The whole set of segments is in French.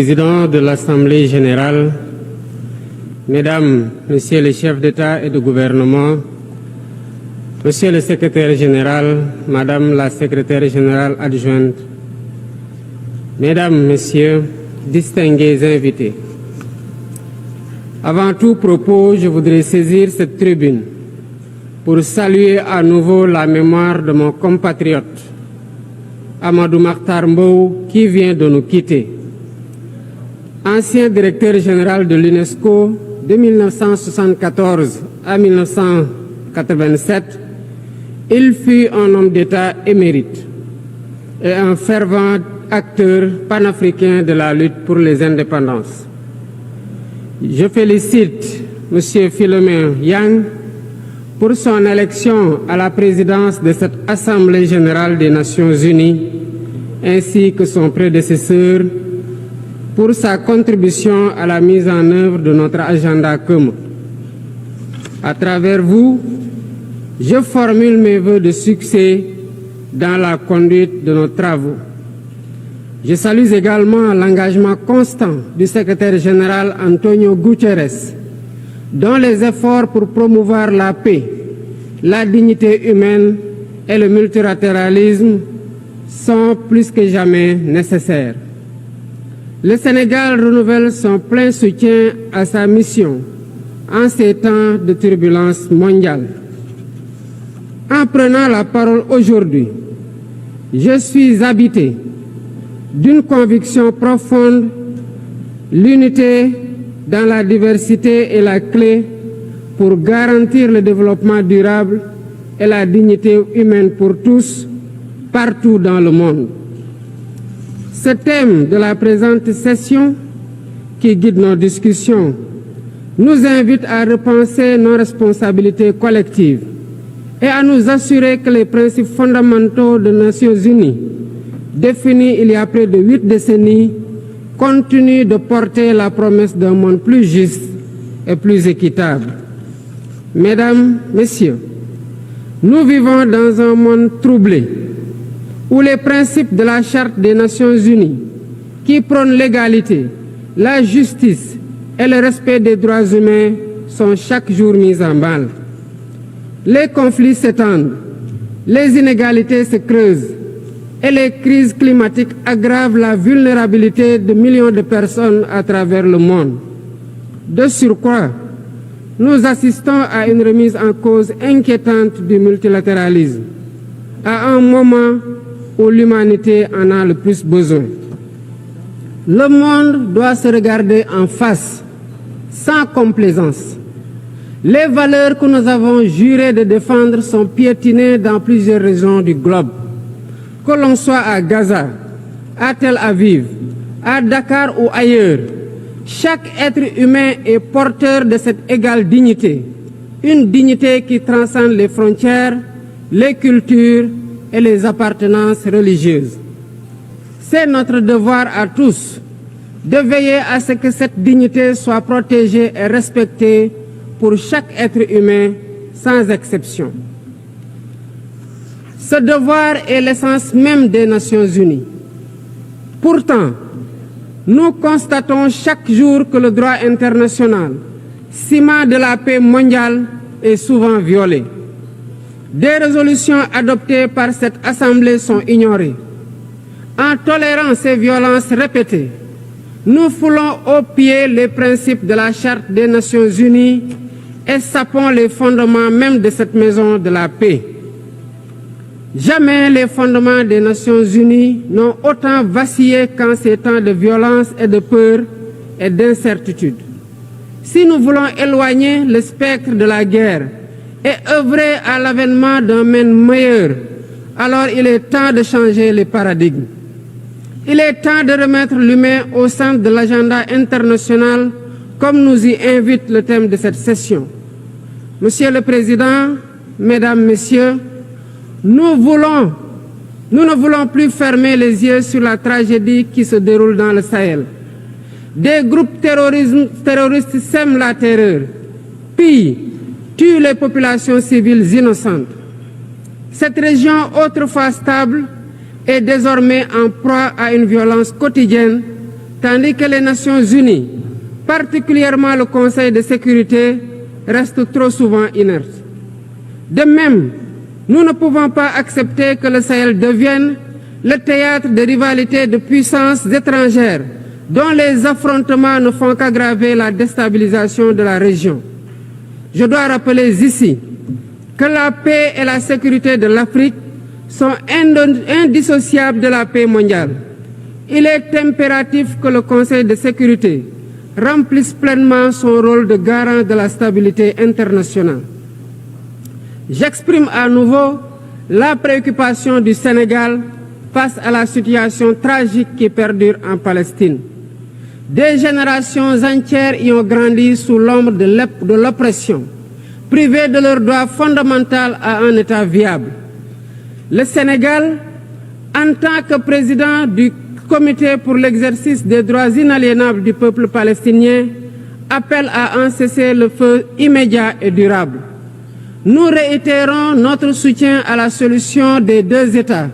Président de l'Assemblée générale, Mesdames, Messieurs les chefs d'État et de gouvernement, Monsieur le secrétaire général, Madame la secrétaire générale adjointe, Mesdames, Messieurs, distingués invités. Avant tout propos, je voudrais saisir cette tribune pour saluer à nouveau la mémoire de mon compatriote, Amadou Makhtar Mbow, qui vient de nous quitter. Ancien directeur général de l'UNESCO de 1974 à 1987, il fut un homme d'État émérite et un fervent acteur panafricain de la lutte pour les indépendances. Je félicite M. Philomène Yang pour son élection à la présidence de cette Assemblée générale des Nations unies, ainsi que son prédécesseur pour sa contribution à la mise en œuvre de notre agenda commun. À travers vous, je formule mes vœux de succès dans la conduite de nos travaux. Je salue également l'engagement constant du secrétaire général Antonio Guterres, dont les efforts pour promouvoir la paix, la dignité humaine et le multilatéralisme sont plus que jamais nécessaires. Le Sénégal renouvelle son plein soutien à sa mission en ces temps de turbulence mondiale. En prenant la parole aujourd'hui, je suis habité d'une conviction profonde: l'unité dans la diversité est la clé pour garantir le développement durable et la dignité humaine pour tous, partout dans le monde. Ce thème de la présente session, qui guide nos discussions, nous invite à repenser nos responsabilités collectives et à nous assurer que les principes fondamentaux des Nations unies, définis il y a près de 8 décennies, continuent de porter la promesse d'un monde plus juste et plus équitable. Mesdames, Messieurs, nous vivons dans un monde troublé, où les principes de la Charte des Nations unies, qui prônent l'égalité, la justice et le respect des droits humains, sont chaque jour mis en mal. Les conflits s'étendent, les inégalités se creusent et les crises climatiques aggravent la vulnérabilité de millions de personnes à travers le monde. De surcroît, nous assistons à une remise en cause inquiétante du multilatéralisme, à un moment où l'humanité en a le plus besoin. Le monde doit se regarder en face, sans complaisance. Les valeurs que nous avons juré de défendre sont piétinées dans plusieurs régions du globe. Que l'on soit à Gaza, à Tel Aviv, à Dakar ou ailleurs, chaque être humain est porteur de cette égale dignité, une dignité qui transcende les frontières, les cultures et les appartenances religieuses. C'est notre devoir à tous de veiller à ce que cette dignité soit protégée et respectée pour chaque être humain, sans exception. Ce devoir est l'essence même des Nations unies. Pourtant, nous constatons chaque jour que le droit international, ciment de la paix mondiale, est souvent violé. Des résolutions adoptées par cette Assemblée sont ignorées. En tolérant ces violences répétées, nous foulons aux pieds les principes de la Charte des Nations unies et sapons les fondements même de cette maison de la paix. Jamais les fondements des Nations unies n'ont autant vacillé qu'en ces temps de violence et de peur et d'incertitude. Si nous voulons éloigner le spectre de la guerre et œuvrer à l'avènement d'un monde meilleur, alors il est temps de changer les paradigmes. Il est temps de remettre l'humain au centre de l'agenda international, comme nous y invite le thème de cette session. Monsieur le Président, Mesdames, Messieurs, nous ne voulons plus fermer les yeux sur la tragédie qui se déroule dans le Sahel. Des groupes terroristes sèment la terreur, pillent, tuent les populations civiles innocentes. Cette région, autrefois stable, est désormais en proie à une violence quotidienne tandis que les Nations Unies, particulièrement le Conseil de sécurité, restent trop souvent inertes. De même, nous ne pouvons pas accepter que le Sahel devienne le théâtre de rivalités de puissances étrangères dont les affrontements ne font qu'aggraver la déstabilisation de la région. Je dois rappeler ici que la paix et la sécurité de l'Afrique sont indissociables de la paix mondiale. Il est impératif que le Conseil de sécurité remplisse pleinement son rôle de garant de la stabilité internationale. J'exprime à nouveau la préoccupation du Sénégal face à la situation tragique qui perdure en Palestine. Des générations entières y ont grandi sous l'ombre de l'oppression, privées de leur droit fondamental à un État viable. Le Sénégal, en tant que président du Comité pour l'exercice des droits inaliénables du peuple palestinien, appelle à un cessez-le-feu immédiat et durable. Nous réitérons notre soutien à la solution des deux États,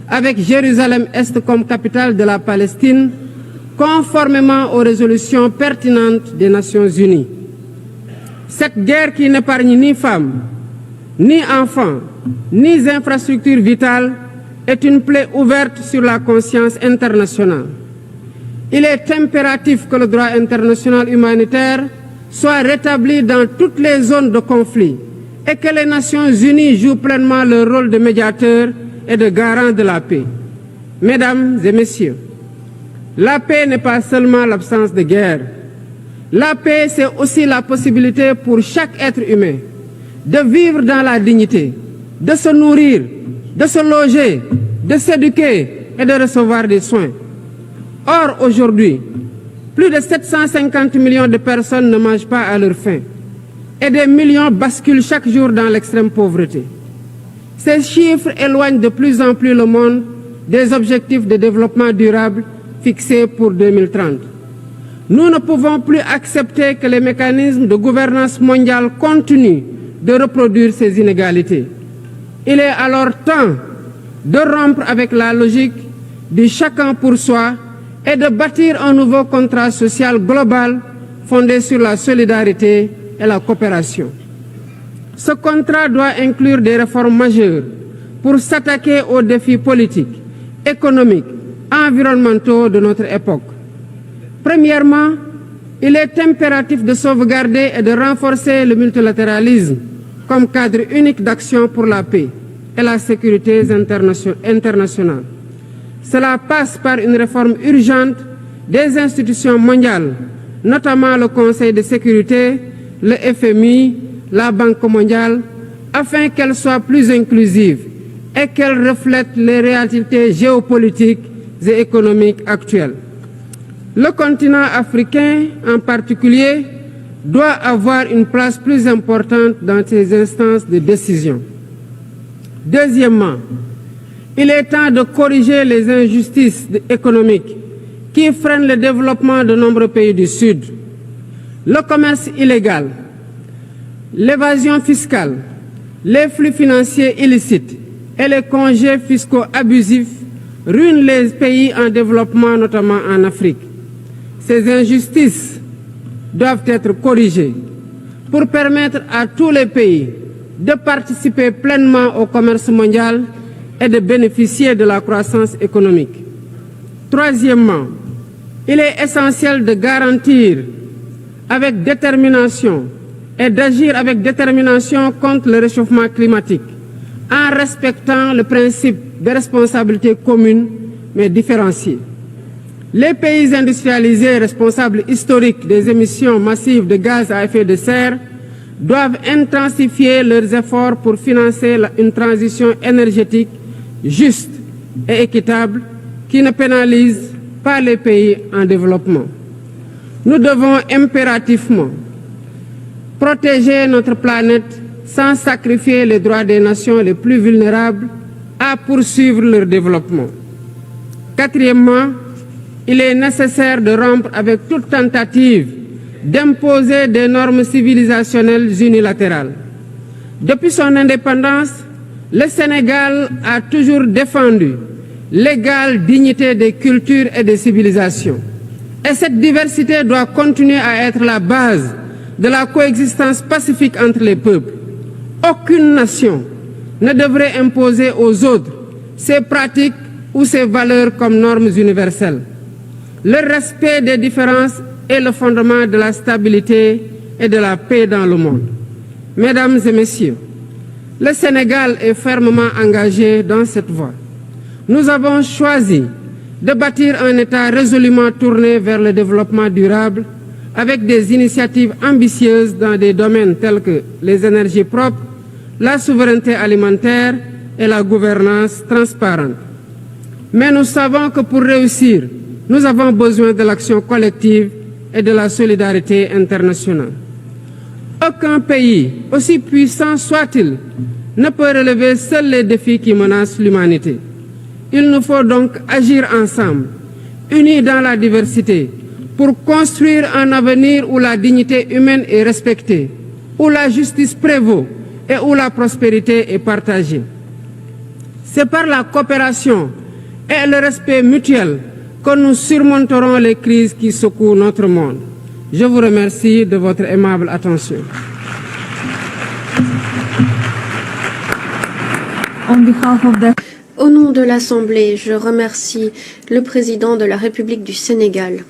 avec Jérusalem-Est comme capitale de la Palestine, conformément aux résolutions pertinentes des Nations Unies. Cette guerre qui n'épargne ni femmes, ni enfants, ni infrastructures vitales est une plaie ouverte sur la conscience internationale. Il est impératif que le droit international humanitaire soit rétabli dans toutes les zones de conflit et que les Nations Unies jouent pleinement leur rôle de médiateur et de garant de la paix. Mesdames et messieurs, la paix n'est pas seulement l'absence de guerre. La paix, c'est aussi la possibilité pour chaque être humain de vivre dans la dignité, de se nourrir, de se loger, de s'éduquer et de recevoir des soins. Or, aujourd'hui, plus de 750 millions de personnes ne mangent pas à leur faim et des millions basculent chaque jour dans l'extrême pauvreté. Ces chiffres éloignent de plus en plus le monde des objectifs de développement durable fixés pour 2030. Nous ne pouvons plus accepter que les mécanismes de gouvernance mondiale continuent de reproduire ces inégalités. Il est alors temps de rompre avec la logique du chacun pour soi et de bâtir un nouveau contrat social global fondé sur la solidarité et la coopération. Ce contrat doit inclure des réformes majeures pour s'attaquer aux défis politiques, économiques, environnementaux de notre époque. Premièrement, il est impératif de sauvegarder et de renforcer le multilatéralisme comme cadre unique d'action pour la paix et la sécurité internationale. Cela passe par une réforme urgente des institutions mondiales, notamment le Conseil de sécurité, le FMI, la Banque mondiale, afin qu'elles soient plus inclusives et qu'elles reflètent les réalités géopolitiques et économiques actuelles. Le continent africain, en particulier, doit avoir une place plus importante dans ces instances de décision. Deuxièmement, il est temps de corriger les injustices économiques qui freinent le développement de nombreux pays du Sud. Le commerce illégal, l'évasion fiscale, les flux financiers illicites et les congés fiscaux abusifs ruinent les pays en développement, notamment en Afrique. Ces injustices doivent être corrigées pour permettre à tous les pays de participer pleinement au commerce mondial et de bénéficier de la croissance économique. Troisièmement, il est essentiel de garantir avec détermination et d'agir avec détermination contre le réchauffement climatique en respectant le principe de responsabilité commune mais différenciée. Les pays industrialisés responsables historiques des émissions massives de gaz à effet de serre doivent intensifier leurs efforts pour financer une transition énergétique juste et équitable qui ne pénalise pas les pays en développement. Nous devons impérativement protéger notre planète sans sacrifier les droits des nations les plus vulnérables à poursuivre leur développement. Quatrièmement, il est nécessaire de rompre avec toute tentative d'imposer des normes civilisationnelles unilatérales. Depuis son indépendance, le Sénégal a toujours défendu l'égale dignité des cultures et des civilisations. Et cette diversité doit continuer à être la base de la coexistence pacifique entre les peuples. Aucune nation ne devrait imposer aux autres ses pratiques ou ses valeurs comme normes universelles. Le respect des différences est le fondement de la stabilité et de la paix dans le monde. Mesdames et messieurs, le Sénégal est fermement engagé dans cette voie. Nous avons choisi de bâtir un État résolument tourné vers le développement durable avec des initiatives ambitieuses dans des domaines tels que les énergies propres, la souveraineté alimentaire et la gouvernance transparente. Mais nous savons que pour réussir, nous avons besoin de l'action collective et de la solidarité internationale. Aucun pays, aussi puissant soit-il, ne peut relever seuls les défis qui menacent l'humanité. Il nous faut donc agir ensemble, unis dans la diversité, pour construire un avenir où la dignité humaine est respectée, où la justice prévaut et où la prospérité est partagée. C'est par la coopération et le respect mutuel que nous surmonterons les crises qui secouent notre monde. Je vous remercie de votre aimable attention. Au nom de l'Assemblée, je remercie le président de la République du Sénégal.